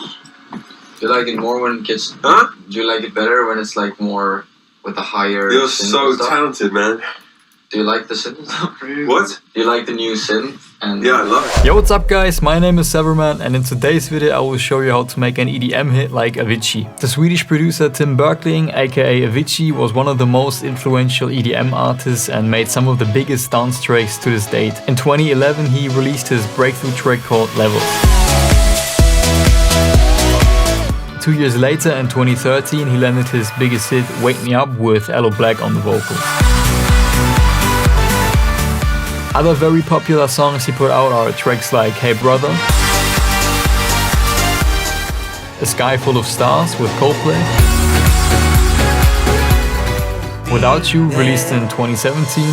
Do you like it more when it gets... Huh? Do you like it better when it's like more with a higher... You're synth so and stuff? talented, man. Do you like the synth? What? Do you like the new synth? And Yeah, I love it. Yo, what's up guys, my name is Severman and in today's video I will show you how to make an EDM hit like Avicii. The Swedish producer Tim Berkling, aka Avicii, was one of the most influential EDM artists and made some of the biggest dance tracks to this date. In 2011 he released his breakthrough track called Levels. 2 years later, in 2013, he landed his biggest hit, Wake Me Up, with Aloe Blacc on the vocals. Other very popular songs he put out are tracks like Hey Brother, A Sky Full of Stars with Coldplay, Without You, released in 2017,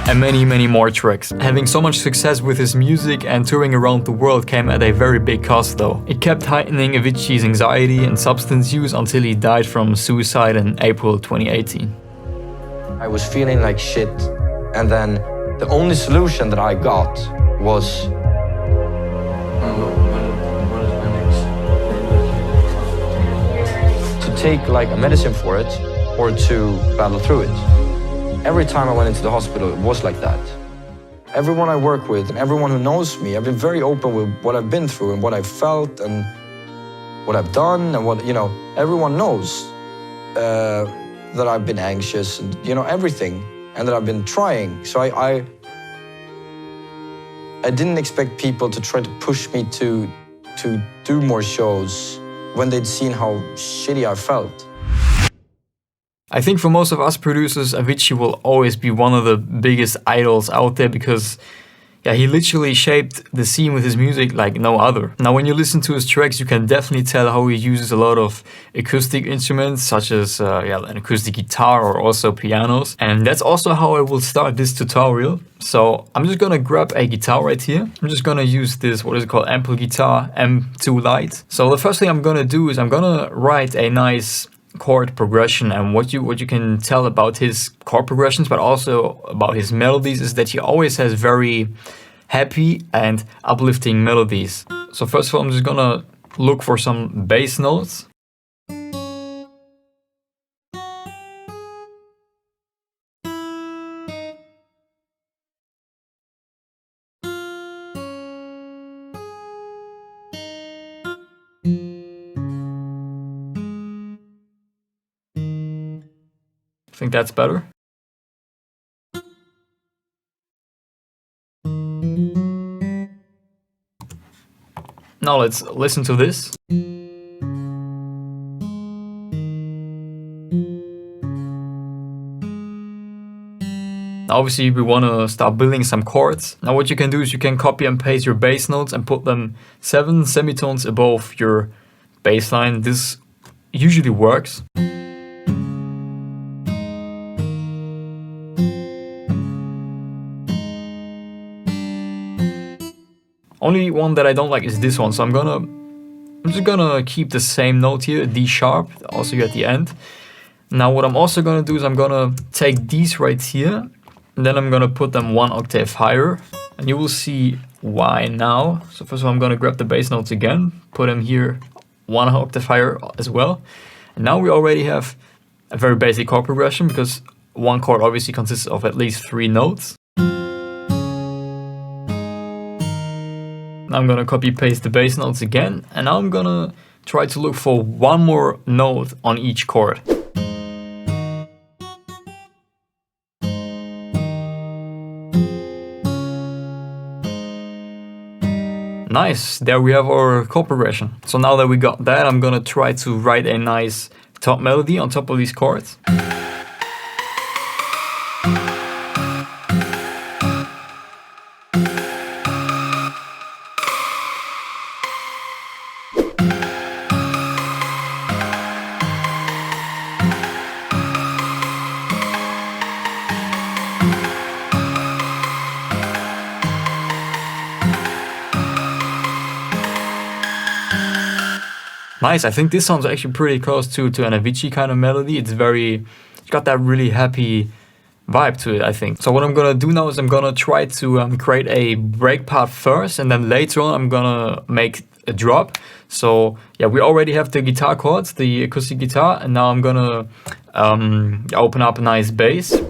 and many more tracks. Having so much success with his music and touring around the world came at a very big cost though. It kept heightening Avicii's anxiety and substance use until he died from suicide in April 2018. I was feeling like shit, and then the only solution that I got was to take like a medicine for it or to battle through it. Every time I went into the hospital, it was like that. Everyone I work with and everyone who knows me, I've been very open with what I've been through and what I've felt and what I've done and what, everyone knows that I've been anxious and, everything, and that I've been trying. So I didn't expect people to try to push me to do more shows when they'd seen how shitty I felt. I think for most of us producers, Avicii will always be one of the biggest idols out there because he literally shaped the scene with his music like no other. Now when you listen to his tracks, you can definitely tell how he uses a lot of acoustic instruments such as an acoustic guitar or also pianos. And that's also how I will start this tutorial. So I'm just gonna grab a guitar right here. I'm just gonna use this, what is it called, ample guitar M2 Lite. So the first thing I'm gonna do is I'm gonna write a nice chord progression, and what you can tell about his chord progressions but also about his melodies is that he always has very happy and uplifting melodies. So first of all, I'm just gonna look for some bass notes. I think that's better. Now let's listen to this. Obviously we want to start building some chords. Now what you can do is you can copy and paste your bass notes and put them 7 semitones above your bass line. This usually works. Only one that I don't like is this one, so I'm just gonna keep the same note here, D sharp, also here at the end. Now what I'm also gonna do is I'm gonna take these right here, and then I'm gonna put them 1 octave higher, and you will see why now. So first of all, I'm gonna grab the bass notes again, put them here 1 octave higher as well. And now we already have a very basic chord progression because one chord obviously consists of at least 3 notes. I'm gonna copy paste the bass notes again, and now I'm gonna try to look for one more note on each chord. Nice, there we have our chord progression. So now that we got that, I'm gonna try to write a nice top melody on top of these chords. Nice, I think this sounds actually pretty close to an Avicii kind of melody. It's got that really happy vibe to it, I think. So what I'm gonna do now is I'm gonna try to create a break part first, and then later on I'm gonna make a drop. So yeah, we already have the guitar chords, the acoustic guitar, and now I'm gonna open up a nice bass.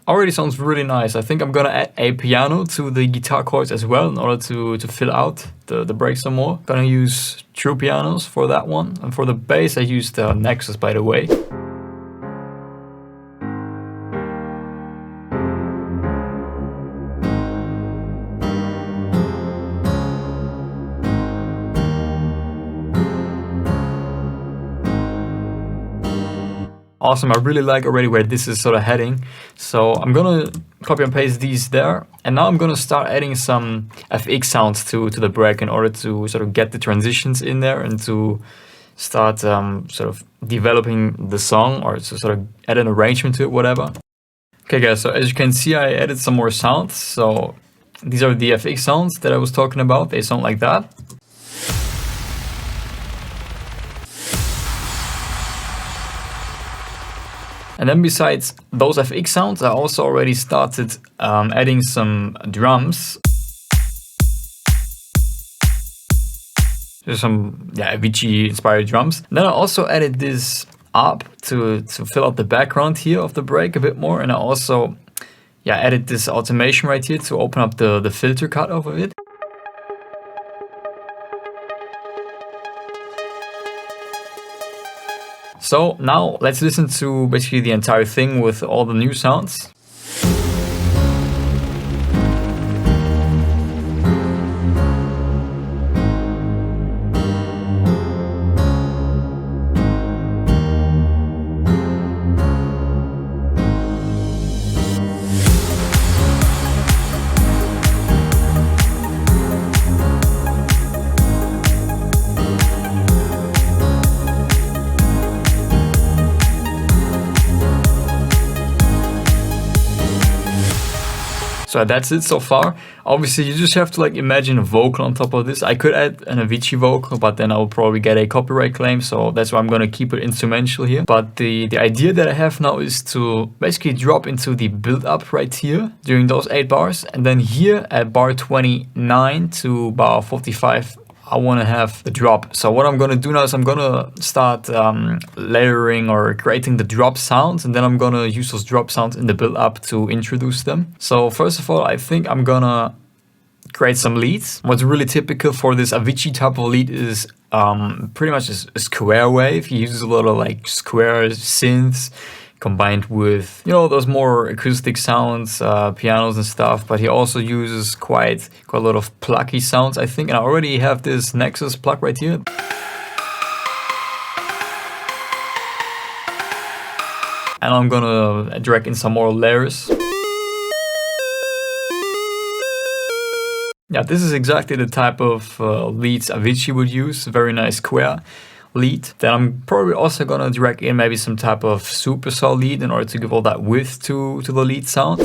Already sounds really nice. I think I'm gonna add a piano to the guitar chords as well in order to fill out the break some more. Gonna use true pianos for that one. And for the bass I used Nexus, by the way. Awesome, I really like already where this is sort of heading. So I'm gonna copy and paste these there. And now I'm gonna start adding some FX sounds to the break in order to sort of get the transitions in there and to start sort of developing the song, or to sort of add an arrangement to it, whatever. Okay guys, so as you can see, I added some more sounds. So these are the FX sounds that I was talking about. They sound like that. And then besides those FX sounds, I also already started adding some drums. There's some Avicii inspired drums. And then I also added this up to fill out the background here of the break a bit more. And I also added this automation right here to open up the filter cut of it. So now let's listen to basically the entire thing with all the new sounds. So that's it so far. Obviously, you just have to like imagine a vocal on top of this. I could add an Avicii vocal, but then I will probably get a copyright claim. So that's why I'm gonna keep it instrumental here. But the idea that I have now is to basically drop into the build up right here during those 8 bars. And then here at bar 29 to bar 45, I want to have the drop. So what I'm going to do now is I'm going to start layering or creating the drop sounds, and then I'm going to use those drop sounds in the build up to introduce them. So first of all, I think I'm going to create some leads. What's really typical for this Avicii type of lead is pretty much a square wave. He uses a lot of like square synths combined with, you know, those more acoustic sounds, pianos and stuff, but he also uses quite a lot of plucky sounds, I think. And I already have this Nexus plug right here. And I'm gonna drag in some more layers. Yeah, this is exactly the type of leads Avicii would use, very nice square lead. Then I'm probably also gonna drag in maybe some type of supercell lead in order to give all that width to the lead sound.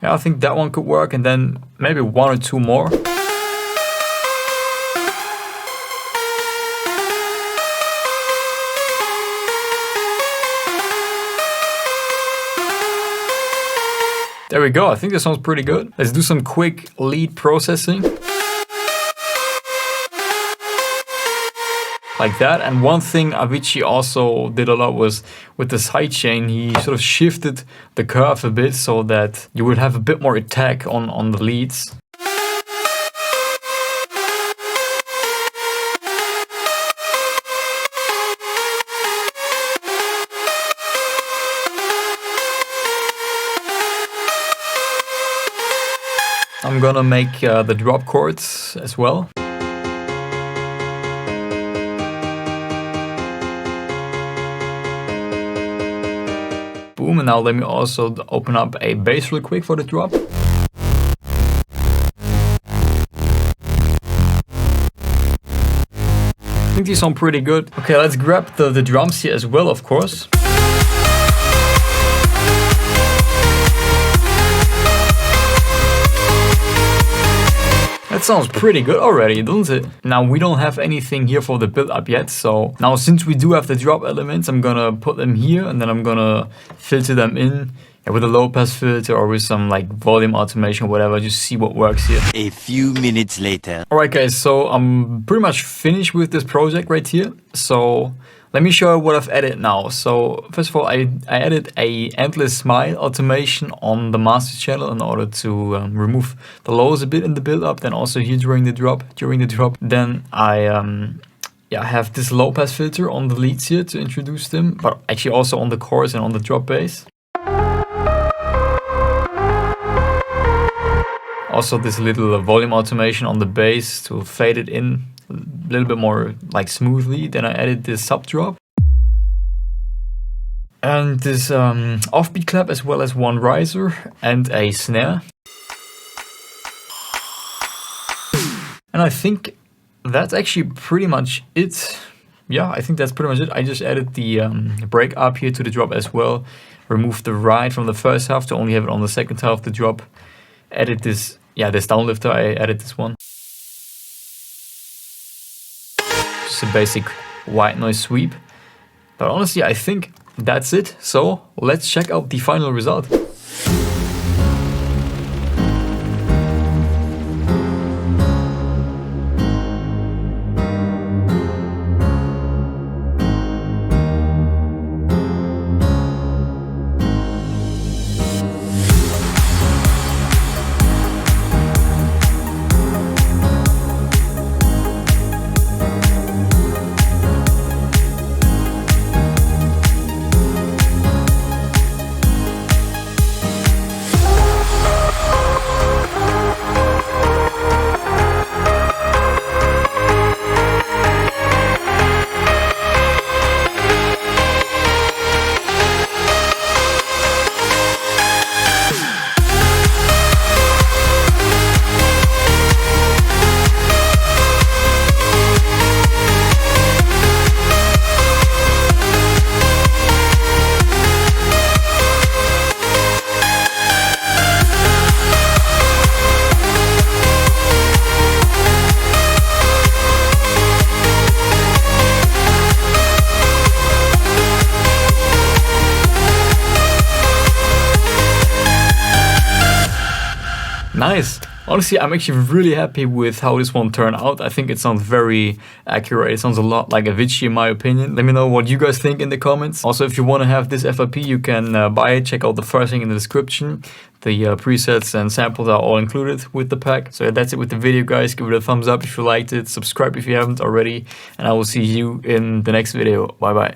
Yeah, I think that one could work, and then maybe 1 or 2 more. There we go, I think that sounds pretty good. Let's do some quick lead processing. Like that. And one thing Avicii also did a lot was with the sidechain, he sort of shifted the curve a bit so that you would have a bit more attack on the leads. I'm gonna make the drop chords as well. Boom, and now let me also open up a bass real quick for the drop. think these sound pretty good. Okay, let's grab the drums here as well, of course. That sounds pretty good already, doesn't it? Now, we don't have anything here for the build-up yet, so now since we do have the drop elements, I'm gonna put them here and then I'm gonna filter them in with a low-pass filter or with some like volume automation or whatever, just see what works here. A few minutes later. Alright guys, so I'm pretty much finished with this project right here. So let me show you what I've added now. So first of all, I added a endless smile automation on the master channel in order to remove the lows a bit in the build-up. Then also here during the drop. Then I have this low pass filter on the leads here to introduce them, but actually also on the chorus and on the drop bass. Also this little volume automation on the bass to fade it in a little bit more like smoothly. Then I added this sub drop and this offbeat clap, as well as one riser and a snare. And I think that's actually pretty much it. Yeah, I think that's pretty much it. I just added the break up here to the drop as well. Removed the ride from the first half to only have it on the second half of the drop. Added this, this downlifter, I added this one. Just a basic white noise sweep. But honestly, I think that's it. So let's check out the final result. Nice. Honestly, I'm actually really happy with how this one turned out. I think it sounds very accurate. It sounds a lot like Avicii in my opinion. Let me know what you guys think in the comments. Also, if you want to have this FLP, you can buy it. Check out the first link in the description. The presets and samples are all included with the pack. So that's it with the video, guys. Give it a thumbs up if you liked it. Subscribe if you haven't already. And I will see you in the next video. Bye bye.